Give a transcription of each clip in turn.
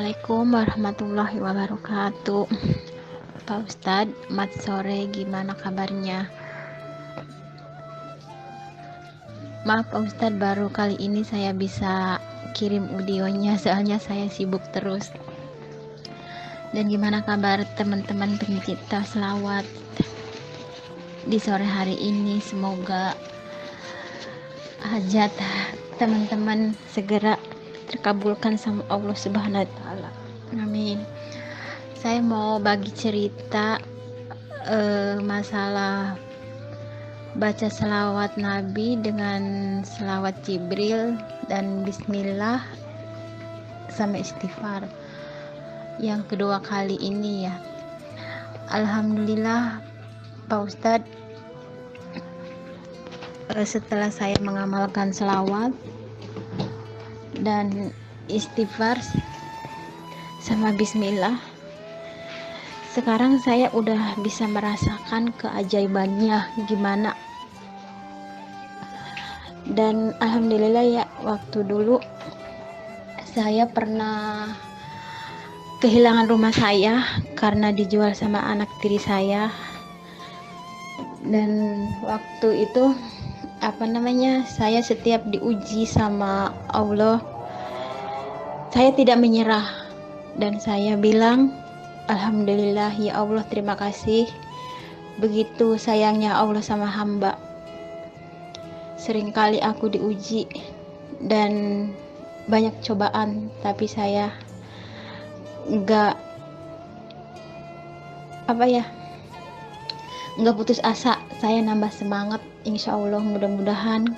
Assalamualaikum warahmatullahi wabarakatuh. Pak Ustadz, mat sore, gimana kabarnya? Maaf Pak Ustadz, baru kali ini saya bisa kirim audionya, soalnya saya sibuk terus. Dan gimana kabar teman-teman pencinta selawat di sore hari ini? Semoga hajat teman-teman segera terkabulkan sama Allah Subhanahu wa Ta'ala. Amin. Saya mau bagi cerita masalah baca selawat Nabi dengan selawat Jibril dan Bismillah sama istighfar yang kedua kali ini ya. Alhamdulillah Pak Ustadz, setelah saya mengamalkan selawat dan istighfar sama Bismillah, sekarang saya udah bisa merasakan keajaibannya gimana. Dan alhamdulillah ya, waktu dulu saya pernah kehilangan rumah saya karena dijual sama anak tiri saya. Dan waktu itu saya setiap diuji sama Allah, saya tidak menyerah dan saya bilang, alhamdulillah ya Allah, terima kasih. Begitu sayangnya Allah sama hamba. Seringkali aku diuji dan banyak cobaan, tapi saya nggak putus asa. Saya nambah semangat. Insya Allah mudah-mudahan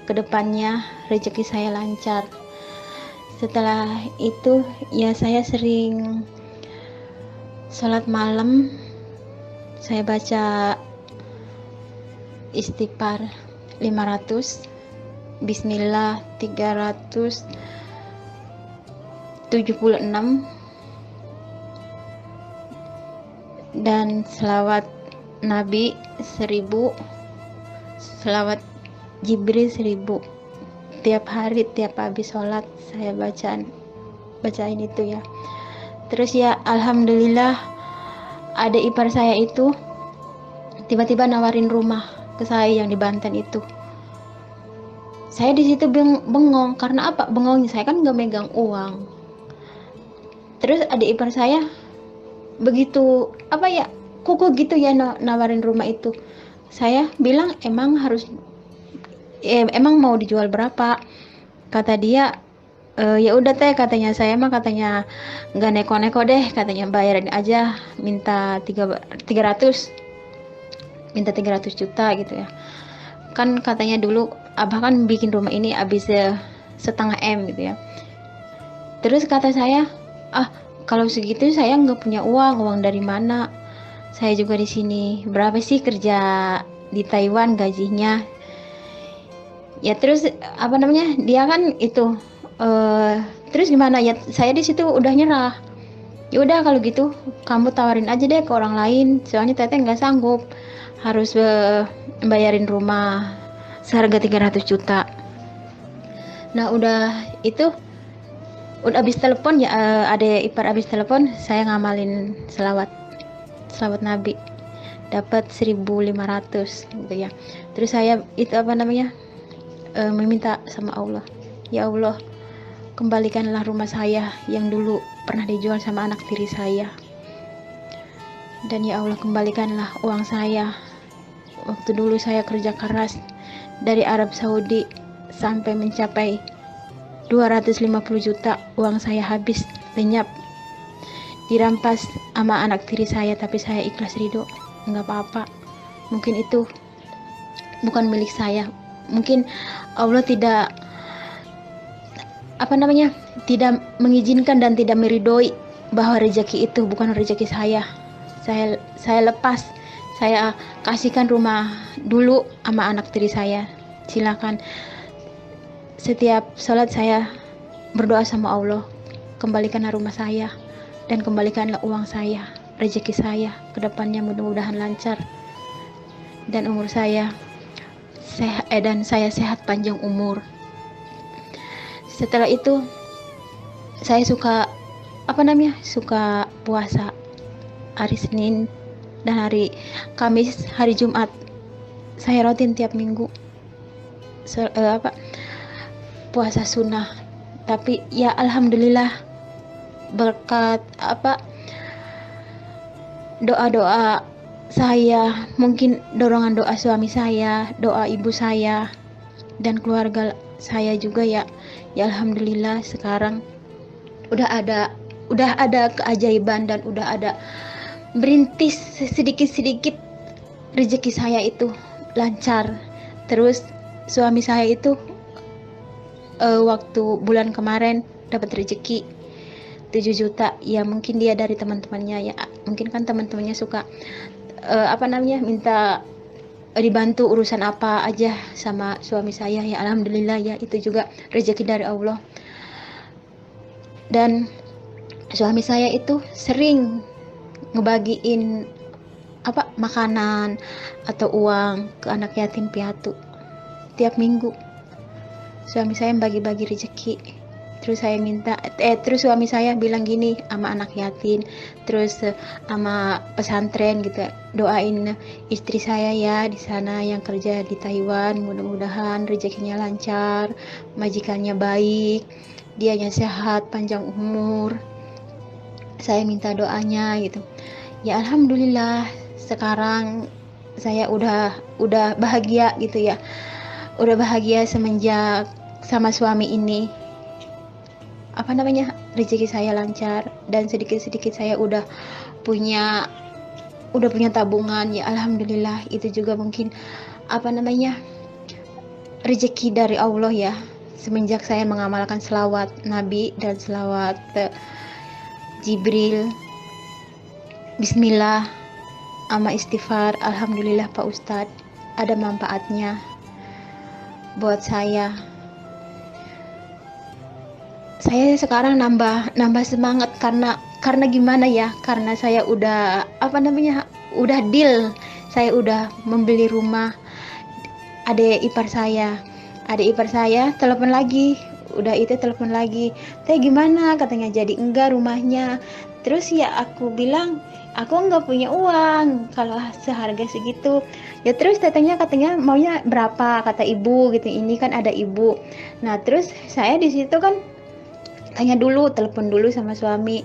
kedepannya rezeki saya lancar. Setelah itu ya, saya sering sholat malam, saya baca istighfar 500, Bismillah 376, dan selawat Nabi 1000, selawat Jibril 1000. Tiap hari, tiap habis sholat saya bacain itu ya. Terus ya alhamdulillah, adik ipar saya itu tiba-tiba nawarin rumah ke saya yang di Banten itu. Saya di situ bengong. Karena apa bengongnya? Saya kan nggak megang uang. Terus adik ipar saya begitu kuku gitu ya, nawarin rumah itu. Saya bilang emang mau dijual berapa? Kata dia, ya udah teh, katanya saya mah katanya nggak neko-neko deh, katanya bayarin aja, minta 300 juta gitu ya. Kan katanya dulu abah kan bikin rumah ini habis 0,5 M gitu ya. Terus kata saya, kalau segitu saya nggak punya uang dari mana? Saya juga di sini. Berapa sih kerja di Taiwan gajinya? Ya terus dia kan itu terus gimana ya, saya di situ udah nyerah. Ya udah kalau gitu kamu tawarin aja deh ke orang lain, soalnya teteh nggak sanggup harus bayarin rumah seharga 300 juta. Nah udah habis telepon ya, ada ipar habis telepon, saya ngamalin selawat Nabi, dapat 1500 gitu ya. Terus saya itu meminta sama Allah, ya Allah, kembalikanlah rumah saya yang dulu pernah dijual sama anak tiri saya. Dan ya Allah, kembalikanlah uang saya. Waktu dulu saya kerja keras dari Arab Saudi sampai mencapai 250 juta, uang saya habis lenyap, dirampas sama anak tiri saya, tapi saya ikhlas ridho, nggak apa-apa. Mungkin itu bukan milik saya, mungkin Allah tidak tidak mengizinkan dan tidak meridhoi bahwa rezeki itu bukan rezeki saya. Saya lepas, saya kasihkan rumah dulu sama anak tiri saya. Silakan. Setiap sholat saya berdoa sama Allah, kembalikanlah rumah saya dan kembalikanlah uang saya, rezeki saya, kedepannya mudah-mudahan lancar dan umur saya dan saya sehat panjang umur. Setelah itu saya suka apa namanya, suka puasa hari Senin dan hari Kamis, hari Jumat. Saya rutin tiap minggu puasa sunnah. Tapi ya alhamdulillah, berkat doa-doa saya, mungkin dorongan doa suami saya, doa ibu saya, dan keluarga saya juga ya. Ya alhamdulillah sekarang udah ada keajaiban dan udah ada berintis sedikit-sedikit rezeki saya itu lancar. Terus suami saya itu waktu bulan kemarin dapat rezeki 7 juta. Ya mungkin dia dari teman-temannya ya, mungkin kan teman-temannya suka minta dibantu urusan apa aja sama suami saya. Ya alhamdulillah ya, itu juga rezeki dari Allah. Dan suami saya itu sering ngebagiin makanan atau uang ke anak yatim piatu tiap minggu. Suami saya bagi-bagi rezeki. Terus saya minta, terus suami saya bilang gini sama anak yatim, terus sama pesantren gitu, doain istri saya ya di sana yang kerja di Taiwan, mudah-mudahan rezekinya lancar, majikannya baik, dianya sehat, panjang umur. Saya minta doanya gitu. Ya alhamdulillah sekarang saya udah bahagia gitu ya. Udah bahagia semenjak sama suami ini. Rezeki saya lancar dan sedikit-sedikit saya udah punya tabungan. Ya alhamdulillah, itu juga mungkin rezeki dari Allah ya. Semenjak saya mengamalkan selawat Nabi dan selawat Jibril, Bismillah, sama istighfar, alhamdulillah Pak Ustadz, ada manfaatnya buat saya. Saya sekarang nambah semangat karena gimana ya? Karena saya udah udah deal. Saya udah membeli rumah. Adik ipar saya telepon lagi. Udah itu telepon lagi. Teh gimana? Katanya jadi enggak rumahnya. Terus ya aku bilang, aku nggak punya uang kalau seharga segitu. Ya terus katanya maunya berapa, kata ibu gitu. Ini kan ada ibu. Nah terus saya di situ kan telepon dulu sama suami.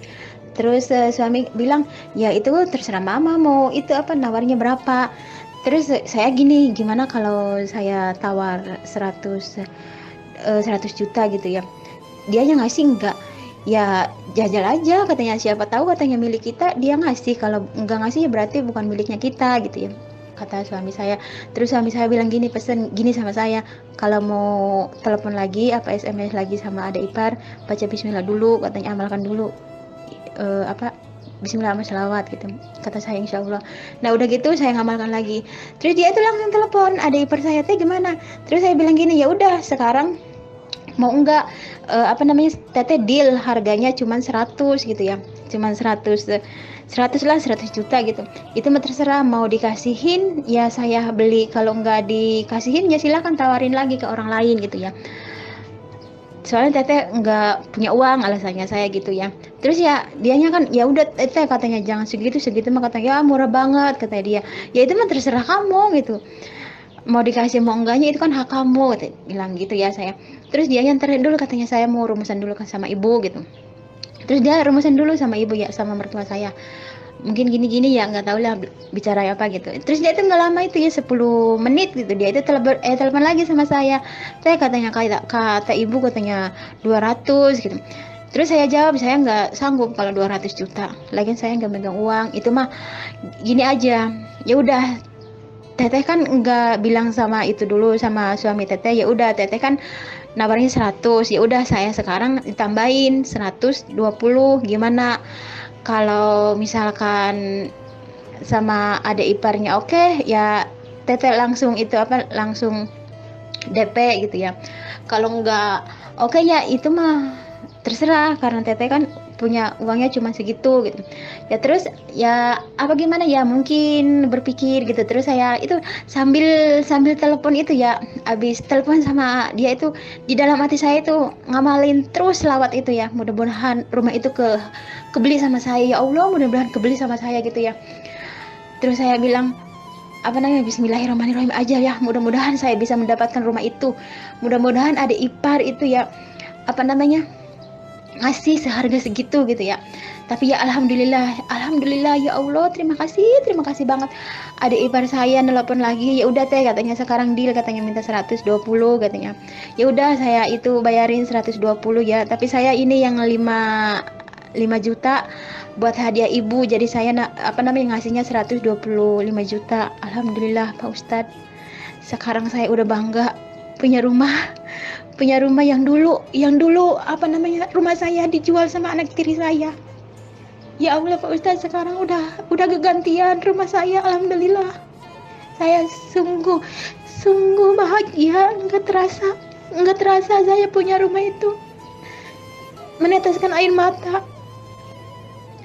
Terus suami bilang, ya itu terserah mama mau itu nawarnya berapa. Terus saya gini, gimana kalau saya tawar 100 juta gitu ya. Dianya ngasih enggak? Ya jajal aja katanya, siapa tahu katanya milik kita, dia ngasih. Kalau enggak ngasih ya berarti bukan miliknya kita gitu ya, kata suami saya. Terus suami saya bilang gini, pesen gini sama saya, kalau mau telepon lagi SMS lagi sama adik ipar, baca bismillah dulu katanya, amalkan dulu bismillah sama selawat gitu, kata saya, insya Allah. Nah udah gitu saya ngamalkan lagi. Terus dia itu langsung telepon adik ipar saya, teh gimana? Terus saya bilang gini, ya udah sekarang mau enggak teteh deal harganya cuman 100 gitu ya, cuman 100 juta gitu. Itu mah terserah, mau dikasihin ya saya beli, kalau enggak dikasihin ya silahkan tawarin lagi ke orang lain gitu ya. Soalnya teteh enggak punya uang, alasannya saya gitu ya. Terus ya dianya kan, ya udah teteh katanya jangan segitu mah, katanya ya murah banget katanya dia. Ya itu mah terserah kamu gitu, mau dikasih mau enggaknya itu kan hak kamu, bilang gitu ya saya. Terus dia nyanterin dulu, katanya saya mau rumusan dulu kan sama ibu gitu. Terus dia rumusan dulu sama ibu ya, sama mertua saya, mungkin gini-gini ya, nggak tahu lah bicara apa gitu. Terus dia itu nggak lama itu ya, 10 menit gitu, dia itu telepon lagi sama saya katanya kata ibu katanya 200 gitu. Terus saya jawab, saya nggak sanggup kalau 200 juta, lagian saya nggak megang uang. Itu mah gini aja, ya udah teteh kan nggak bilang sama itu dulu sama suami teteh, ya udah teteh kan nawarnya 100, ya udah saya sekarang ditambahin 120. Gimana kalau misalkan sama adik iparnya oke, ya teteh langsung langsung DP gitu ya. Kalau enggak oke ya itu mah terserah, karena teteh kan punya uangnya cuma segitu gitu ya. Terus ya apa gimana ya, mungkin berpikir gitu. Terus saya itu sambil sambil telepon itu ya, habis telepon sama dia itu, di dalam hati saya itu ngamalin terus selawat itu ya, mudah-mudahan rumah itu kebeli sama saya ya Allah, mudah-mudahan kebeli sama saya gitu ya. Terus saya bilang apa namanya, Bismillahirrahmanirrahim aja ya, mudah-mudahan saya bisa mendapatkan rumah itu, mudah-mudahan adik ipar itu ya apa namanya ngasih seharga segitu gitu ya. Tapi ya alhamdulillah, alhamdulillah ya Allah, terima kasih banget. Adik ipar saya nelpon lagi, ya udah teh katanya sekarang deal, katanya minta 120 katanya. Ya udah saya itu bayarin 120 ya, tapi saya ini yang 5 juta buat hadiah ibu, jadi saya apa namanya ngasihnya 125 juta. Alhamdulillah Pak Ustadz, sekarang saya udah bangga punya rumah yang dulu apa namanya rumah saya dijual sama anak tiri saya. Ya Allah Pak Ustadz, sekarang udah kegantian rumah saya. Alhamdulillah, saya sungguh bahagia, nggak terasa saya punya rumah itu, meneteskan air mata,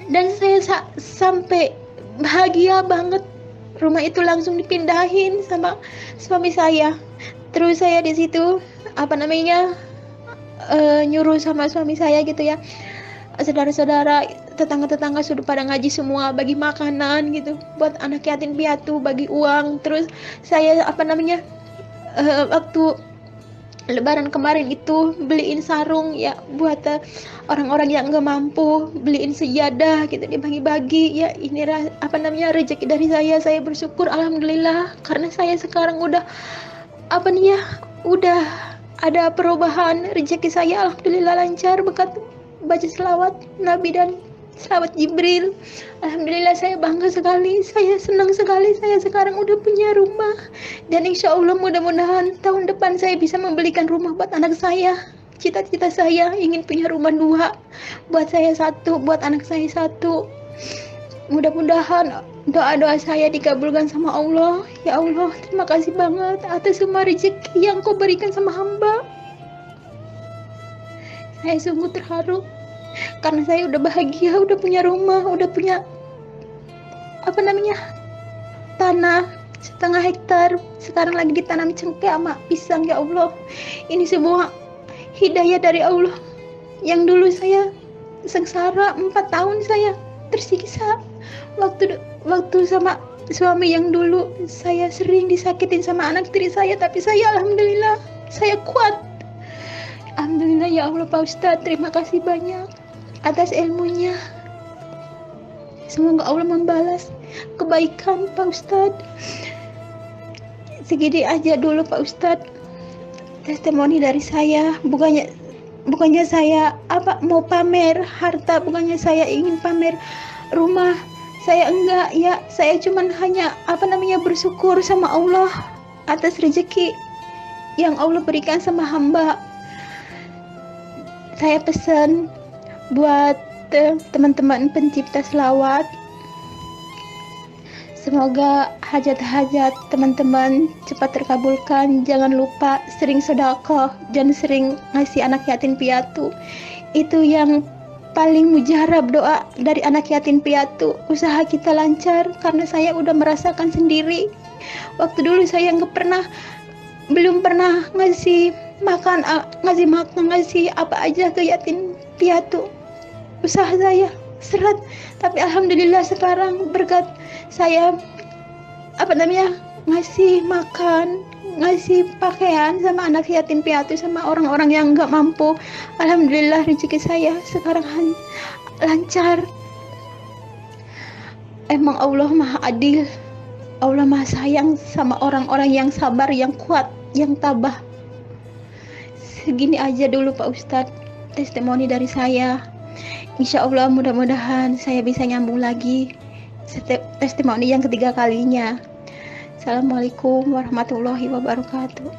dan saya sampai bahagia banget. Rumah itu langsung dipindahin sama suami saya. Terus saya di situ apa namanya nyuruh sama suami saya gitu ya, saudara-saudara, tetangga-tetangga sudah pada ngaji semua, bagi makanan gitu buat anak yatim piatu, bagi uang. Terus saya apa namanya waktu Lebaran kemarin itu beliin sarung ya buat orang-orang yang nggak mampu, beliin sejadah gitu, dibagi-bagi ya. Ini apa namanya rezeki dari saya bersyukur alhamdulillah, karena saya sekarang udah apa nih ya, udah ada perubahan rezeki saya, alhamdulillah lancar berkat baca selawat Nabi dan selawat Jibril. Alhamdulillah saya bangga sekali, saya senang sekali, saya sekarang udah punya rumah, dan insya Allah mudah-mudahan tahun depan saya bisa membelikan rumah buat anak saya. Cita-cita saya ingin punya rumah 2, buat saya 1, buat anak saya 1. Mudah-mudahan doa-doa saya dikabulkan sama Allah. Ya Allah, terima kasih banget atas semua rezeki yang Kau berikan sama hamba. Saya sungguh terharu karena saya udah bahagia, udah punya rumah, udah punya apa namanya tanah 1/2 hektar. Sekarang lagi ditanam cengkeh sama pisang. Ya Allah, ini semua hidayah dari Allah. Yang dulu saya sengsara 4 tahun, saya tersiksa waktu sama suami yang dulu, saya sering disakitin sama anak tiri saya, tapi saya alhamdulillah saya kuat. Alhamdulillah ya Allah Pak Ustadz, terima kasih banyak atas ilmunya. Semoga Allah membalas kebaikan Pak Ustadz. Segini aja dulu Pak Ustadz testimoni dari saya. Bukannya saya mau pamer harta, bukannya saya ingin pamer rumah, saya enggak ya. Saya cuman hanya bersyukur sama Allah atas rezeki yang Allah berikan sama hamba. Saya pesan buat teman-teman pencipta selawat, semoga hajat-hajat teman-teman cepat terkabulkan. Jangan lupa sering sedekah dan sering ngasih anak yatim piatu. Itu yang paling mujarab doa dari anak yatim piatu. Usaha kita lancar, karena saya udah merasakan sendiri. Waktu dulu saya belum pernah ngasih makan, ngasih apa aja ke yatim piatu. Usaha saya seret, tapi alhamdulillah sekarang berkat saya ngasih makan, ngasih pakaian sama anak yatim piatu, sama orang-orang yang nggak mampu. Alhamdulillah rezeki saya sekarang lancar. Emang Allah maha adil, Allah maha sayang sama orang-orang yang sabar, yang kuat, yang tabah. Segini aja dulu Pak Ustadz testimoni dari saya. Insya Allah mudah-mudahan saya bisa nyambung lagi testimoni yang ketiga kalinya. Assalamualaikum warahmatullahi wabarakatuh.